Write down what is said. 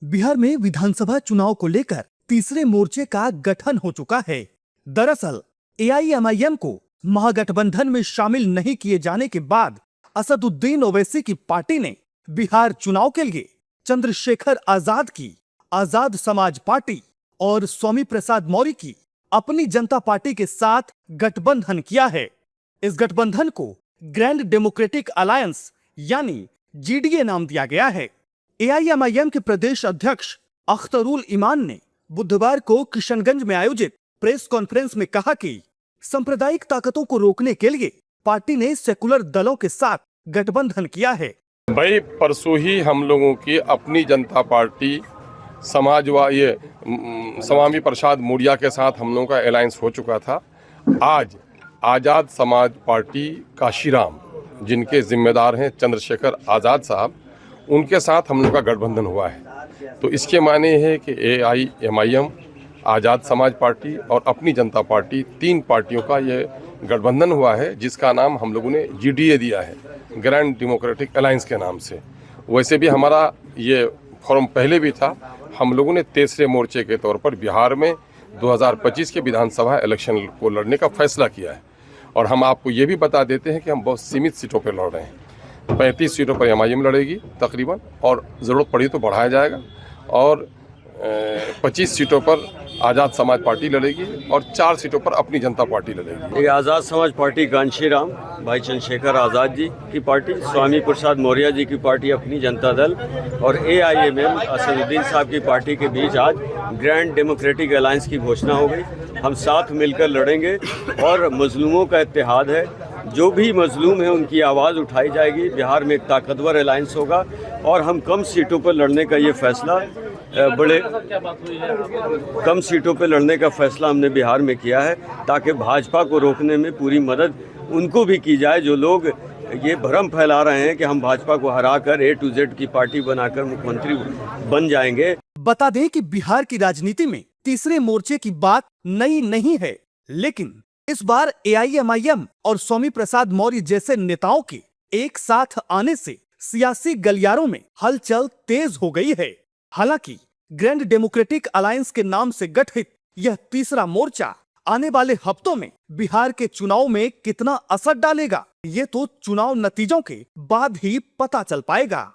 बिहार में विधानसभा चुनाव को लेकर तीसरे मोर्चे का गठन हो चुका है। दरअसल एआईएमआईएम को महागठबंधन में शामिल नहीं किए जाने के बाद असदुद्दीन ओवैसी की पार्टी ने बिहार चुनाव के लिए चंद्रशेखर आजाद की आजाद समाज पार्टी और स्वामी प्रसाद मौर्य की अपनी जनता पार्टी के साथ गठबंधन किया है। इस गठबंधन को ग्रैंड डेमोक्रेटिक अलायंस यानी जीडीए नाम दिया गया है। एआईएमआईएम के प्रदेश अध्यक्ष अख्तरुल ईमान ने बुधवार को किशनगंज में आयोजित प्रेस कॉन्फ्रेंस में कहा कि सांप्रदायिक ताकतों को रोकने के लिए पार्टी ने सेकुलर दलों के साथ गठबंधन किया है। भाई परसों ही हम लोगों की अपनी जनता पार्टी स्वामी प्रसाद मौर्य के साथ हम लोगों का अलायंस हो चुका था। आज आज़ाद समाज पार्टी काशीराम जिनके जिम्मेदार हैं चंद्रशेखर आज़ाद साहब, उनके साथ हम लोग का गठबंधन हुआ है। तो इसके माने है कि एआईएमआईएम, आज़ाद समाज पार्टी और अपनी जनता पार्टी, तीन पार्टियों का ये गठबंधन हुआ है, जिसका नाम हम लोगों ने जीडीए दिया है, ग्रैंड डेमोक्रेटिक अलायंस के नाम से। वैसे भी हमारा ये फॉर्म पहले भी था। हम लोगों ने तीसरे मोर्चे के तौर पर बिहार में 2025 के विधानसभा इलेक्शन को लड़ने का फैसला किया है। और हम आपको ये भी बता देते हैं कि हम बहुत सीमित सीटों पर लड़ रहे हैं। 35 सीटों पर एमआईएम लड़ेगी तकरीबन, और ज़रूरत पड़ी तो बढ़ाया जाएगा। और 25 सीटों पर आज़ाद समाज पार्टी लड़ेगी और 4 सीटों पर अपनी जनता पार्टी लड़ेगी। ये आज़ाद समाज पार्टी कांशीराम भाई चंद्रशेखर आज़ाद जी की पार्टी, स्वामी प्रसाद मौर्य जी की पार्टी अपनी जनता दल और एआईएमएम असदुद्दीन साहब की पार्टी के बीच आज ग्रैंड डेमोक्रेटिक अलायंस की घोषणा हो गई। हम साथ मिलकर लड़ेंगे और मजलूमों का इत्तेहाद है। जो भी मजलूम है उनकी आवाज़ उठाई जाएगी। बिहार में एक ताकतवर अलायंस होगा और हम कम सीटों पर लड़ने का ये फैसला कम सीटों पर लड़ने का फैसला हमने बिहार में किया है, ताकि भाजपा को रोकने में पूरी मदद उनको भी की जाए जो लोग ये भ्रम फैला रहे हैं कि हम भाजपा को हराकर A to Z की पार्टी बनाकर मुख्यमंत्री बन जाएंगे। बता दें कि बिहार की राजनीति में तीसरे मोर्चे की बात नई नहीं है, लेकिन इस बार एआईएमआईएम और स्वामी प्रसाद मौर्य जैसे नेताओं के एक साथ आने से सियासी गलियारों में हलचल तेज हो गई है। हालांकि ग्रैंड डेमोक्रेटिक अलायंस के नाम से गठित यह तीसरा मोर्चा आने वाले हफ्तों में बिहार के चुनाव में कितना असर डालेगा, ये तो चुनाव नतीजों के बाद ही पता चल पाएगा।